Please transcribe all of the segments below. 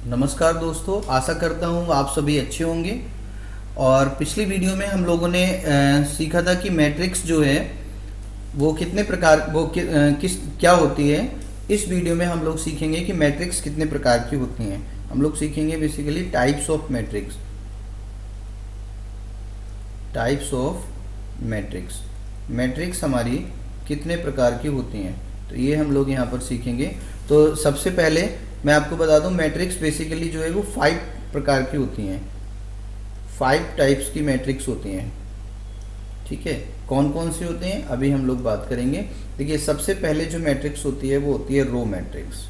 नमस्कार दोस्तों, आशा करता हूँ आप सभी अच्छे होंगे। और पिछली वीडियो में हम लोगों ने सीखा था कि मैट्रिक्स जो है वो कितने प्रकार किस क्या होती है। इस वीडियो में हम लोग सीखेंगे कि मैट्रिक्स कितने प्रकार की होती हैं। हम लोग सीखेंगे basically types of matrix. Types of matrix, matrix हमारी कितने प्रकार की होती हैं, तो ये हम लोग यहाँ पर सीखेंगे। तो सबसे पहले मैं आपको बता दूं, मैट्रिक्स बेसिकली जो है वो 5 प्रकार की होती हैं। 5 टाइप्स की मैट्रिक्स होती हैं। ठीक है, कौन कौन सी होती हैं अभी हम लोग बात करेंगे। देखिए, सबसे पहले जो मैट्रिक्स होती है वो होती है row matrix.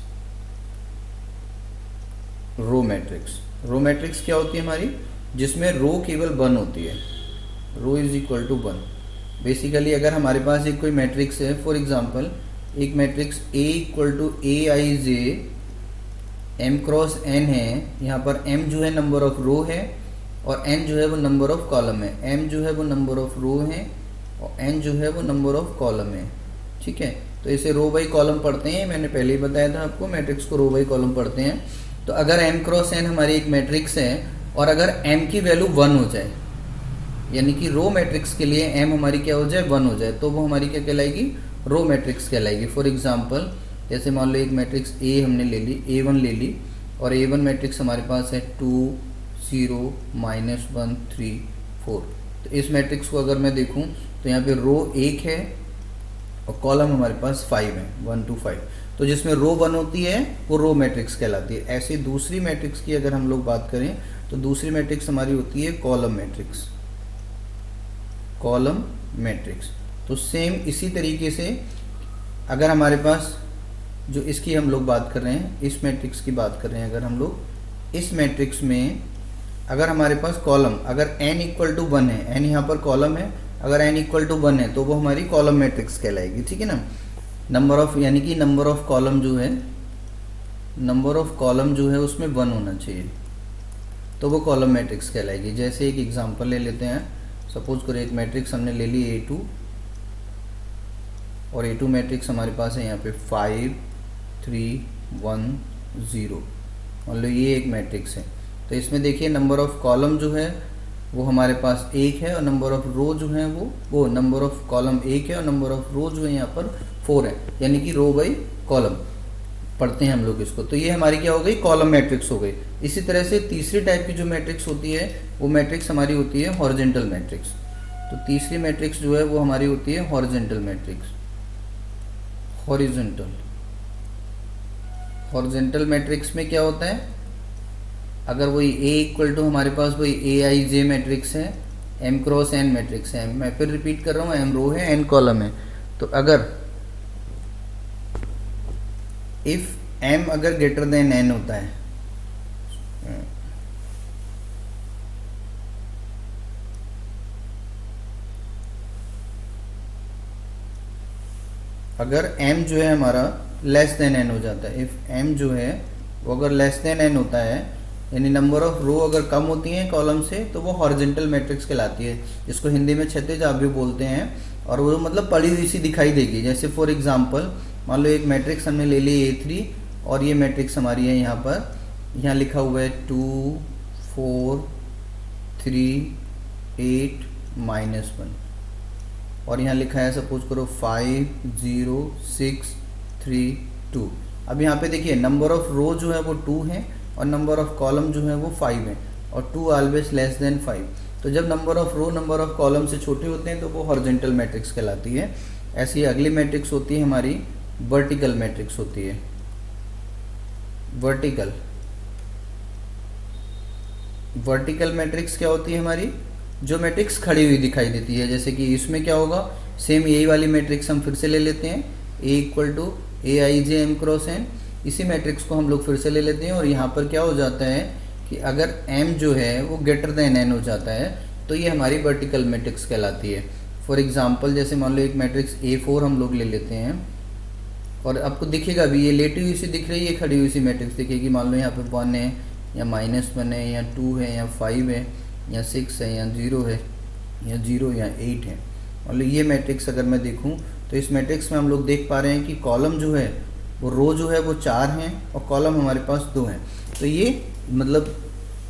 Row matrix, row matrix क्या होती है हमारी, जिसमें रो केवल 1 होती है। Row is equal to 1। Basically अगर हमारे पास एक कोई मैट्रिक्स है, फॉर एग्जांपल एक matrix A equal to AIJ M cross N है। यहाँ पर M जो है नंबर ऑफ रो है और N जो है वो नंबर ऑफ कॉलम है। M जो है वो नंबर ऑफ रो है और N जो है वो नंबर ऑफ कॉलम है। ठीक है, तो इसे रो बाई कॉलम पढ़ते हैं। मैंने पहले ही बताया था आपको, मैट्रिक्स को रो बाई कॉलम पढ़ते हैं। तो अगर M क्रॉस N हमारी एक मैट्रिक्स है और अगर M की वैल्यू 1 हो जाए, यानी कि रो मैट्रिक्स के लिए M हमारी क्या हो जाए, 1 हो जाए, तो वो हमारी क्या कहलाएगी, रो मैट्रिक्स कहलाएगी। फॉर एग्जांपल जैसे मान लो एक मैट्रिक्स A हमने ले ली, A1 ले ली, और A1 मैट्रिक्स हमारे पास है 2 0 -1 3 4। तो इस मैट्रिक्स को अगर मैं देखूं तो यहाँ पे रो 1 है और कॉलम हमारे पास 5 है, 1 to 5। तो जिसमें रो 1 होती है वो रो मैट्रिक्स कहलाती है। ऐसे दूसरी मैट्रिक्स की अगर हम लोग बात करें तो दूसरी मैट्रिक्स हमारी होती है कॉलम मैट्रिक्स। कॉलम मैट्रिक्स, तो सेम इसी तरीके से अगर हमारे पास जो इसकी हम लोग बात कर रहे हैं, इस मैट्रिक्स की बात कर रहे हैं, अगर हम लोग इस मैट्रिक्स में अगर हमारे पास कॉलम अगर n इक्वल टू 1 है, n यहाँ पर कॉलम है, अगर n इक्वल टू 1 है तो वो हमारी कॉलम मैट्रिक्स कहलाएगी। ठीक है ना, नंबर ऑफ यानी कि नंबर ऑफ कॉलम जो है, नंबर ऑफ कॉलम जो है उसमें 1 होना चाहिए, तो वो कॉलम मैट्रिक्स कहलाएगी। जैसे एक एग्जांपल ले लेते हैं। सपोज करो एक मैट्रिक्स हमने ले ली A2 और A2 मैट्रिक्स हमारे पास है यहाँ पे 5 3 1 0। मान लो ये एक मैट्रिक्स है, तो इसमें देखिए नंबर ऑफ कॉलम जो है वो हमारे पास 1 है और नंबर ऑफ रो जो है वो नंबर ऑफ कॉलम 1 है और नंबर ऑफ रो जो है यहाँ पर 4 है, यानी कि रो बाई कॉलम पढ़ते हैं हम लोग इसको। तो ये हमारी क्या हो गई, कॉलम मैट्रिक्स हो गई। इसी तरह से तीसरी टाइप की जो मैट्रिक्स होती है वो मैट्रिक्स हमारी होती है हॉरिजॉन्टल मैट्रिक्स। तो तीसरी मैट्रिक्स जो है वो हमारी होती है horizontal matrix. Horizontal, horizontal matrix में क्या होता है, अगर वही A इक्वल टू हमारे पास वही AIJ मैट्रिक्स है, M क्रॉस N मैट्रिक्स है, मैं फिर रिपीट कर रहा हूँ, M रो है N कॉलम है, तो अगर इफ M अगर ग्रेटर देन N होता है, अगर M जो है हमारा लेस देन N हो जाता है, इफ M जो है वो अगर लेस देन N होता है, यानी नंबर ऑफ रो अगर कम होती हैं कॉलम से, तो वो हॉरिजॉन्टल मैट्रिक्स कहलाती है, जिसको हिंदी में क्षैतिज आप भी बोलते हैं। और वो मतलब पड़ी हुई सी दिखाई देगी। जैसे फॉर एग्जांपल मान लो एक मैट्रिक्स हमने ले ली A3 और ये मैट्रिक्स हमारी है यहाँ पर, यहाँ लिखा हुआ है 2 4 3 8 -1 और यहाँ लिखा है सपोज करो 5 0 6 3 2। अब यहाँ पे देखिए नंबर ऑफ रो जो है वो 2 है और नंबर ऑफ कॉलम जो है वो 5 है, और 2 ऑलवेज लेस देन 5। तो जब number of row number of column से छोटे होते हैं तो वो हॉरिजॉन्टल मैट्रिक्स कहलाती है। ऐसी अगली मैट्रिक्स होती है हमारी वर्टिकल मैट्रिक्स होती है। वर्टिकल, वर्टिकल मैट्रिक्स क्या होती है हमारी, जो मैट्रिक्स खड़ी हुई दिखाई देती है। जैसे कि इसमें क्या होगा, सेम यही वाली मैट्रिक्स हम फिर से ले लेते हैं, A equal to AIJ M cross N। इसी मैट्रिक्स को हम लोग फिर से ले लेते हैं और यहाँ पर क्या हो जाता है कि अगर M जो है वो ग्रेटर देन N हो जाता है तो ये हमारी वर्टिकल मैट्रिक्स कहलाती है। फॉर एग्जांपल जैसे मान लो एक मैट्रिक्स A4 हम लोग ले लेते हैं और आपको दिखेगा भी, ये लेटी हुई सी दिख रही है, खड़ी हुई सी मैट्रिक्स दिखेगी। मान लो यहाँ पे 1 है या -1 है या 2 है या 5 है या 6 है या 0 है या 0 या 8 है। मान लो ये मैट्रिक्स अगर मैं देखूँ तो इस मैट्रिक्स में हम लोग देख पा रहे हैं कि कॉलम जो है वो रो जो है वो 4 हैं और कॉलम हमारे पास 2 हैं, तो ये मतलब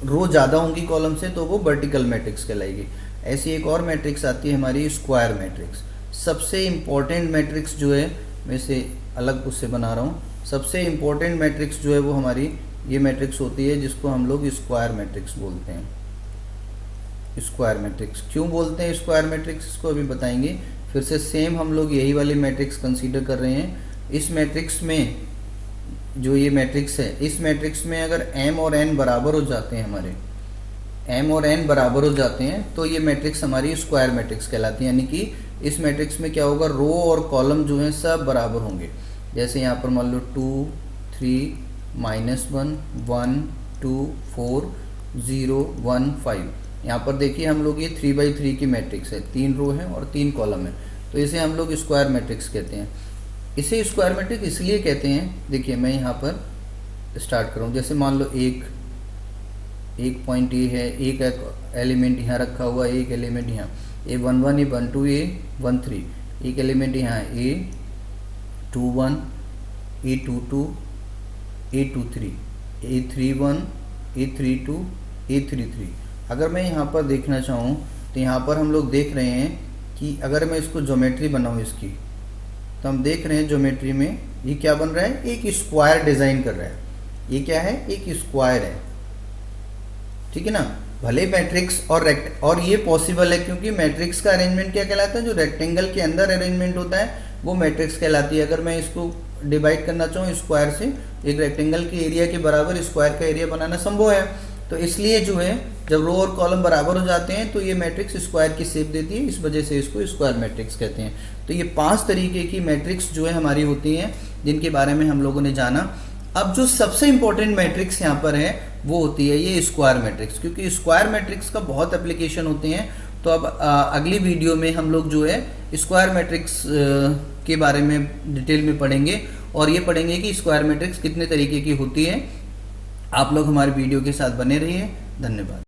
रो ज़्यादा होंगी कॉलम से तो वो वर्टिकल मैट्रिक्स कहलाएगी। ऐसी एक और मैट्रिक्स आती है हमारी स्क्वायर मैट्रिक्स। सबसे इम्पोर्टेंट मैट्रिक्स जो है, मैं इसे अलग उससे बना रहा हूँ, सबसे इम्पोर्टेंट मैट्रिक्स जो है वो हमारी ये मैट्रिक्स होती है जिसको हम लोग स्क्वायर मैट्रिक्स बोलते हैं। स्क्वायर मैट्रिक्स क्यों बोलते हैं स्क्वायर मैट्रिक्स, इसको अभी बताएंगे। फिर से सेम हम लोग यही वाली मैट्रिक्स कंसीडर कर रहे हैं। इस मैट्रिक्स में जो ये मैट्रिक्स है, इस मैट्रिक्स में अगर m और n बराबर हो जाते हैं, हमारे m और n बराबर हो जाते हैं तो ये मैट्रिक्स हमारी स्क्वायर मैट्रिक्स कहलाती है। यानी कि इस मैट्रिक्स में क्या होगा, रो और कॉलम जो है सब बराबर होंगे। जैसे यहाँ पर मान लो 2 3 -1 1 2 4 0 1 5। यहाँ पर देखिए हम लोग ये 3×3 की मैट्रिक्स है, 3 रो है और 3 कॉलम है, तो इसे हम लोग स्क्वायर मैट्रिक्स कहते हैं। इसे स्क्वायर मैट्रिक्स इसलिए कहते हैं, देखिए मैं यहाँ पर स्टार्ट करूँ। जैसे मान लो एक पॉइंट ये है, एक एलिमेंट यहाँ रखा हुआ है, एक एलिमेंट यहाँ A11 A12 A13, एक एलिमेंट यहाँ A21 A22 A23 A31 A32 A33। अगर मैं यहाँ पर देखना चाहूँ तो यहाँ पर हम लोग देख रहे हैं कि अगर मैं इसको ज्योमेट्री बनाऊँ इसकी, तो हम देख रहे हैं ज्योमेट्री में ये क्या बन रहा है, एक स्क्वायर डिज़ाइन कर रहा है। ये क्या है, एक स्क्वायर है, ठीक है ना। भले मैट्रिक्स और ये पॉसिबल है क्योंकि मैट्रिक्स का अरेंजमेंट क्या कहलाता है, जो रेक्टेंगल के अंदर अरेंजमेंट होता है वो मैट्रिक्स कहलाती है। अगर मैं इसको डिवाइड करना चाहूँ स्क्वायर से, एक रेक्टेंगल के एरिया के बराबर स्क्वायर का एरिया बनाना संभव है। तो इसलिए जो है जब रो और कॉलम बराबर हो जाते हैं तो ये मैट्रिक्स स्क्वायर की शेप देती है, इस वजह से इसको स्क्वायर मैट्रिक्स कहते हैं। तो ये 5 तरीके की मैट्रिक्स जो है हमारी होती हैं जिनके बारे में हम लोगों ने जाना। अब जो सबसे इंपॉर्टेंट मैट्रिक्स यहाँ पर है वो होती है ये स्क्वायर मैट्रिक्स, क्योंकि स्क्वायर मैट्रिक्स का बहुत एप्लीकेशन होते हैं। तो अब अगली वीडियो में हम लोग जो है स्क्वायर मैट्रिक्स के बारे में डिटेल में पढ़ेंगे और ये पढ़ेंगे कि स्क्वायर मैट्रिक्स कितने तरीके की होती है। आप लोग हमारे वीडियो के साथ बने रहिए। धन्यवाद।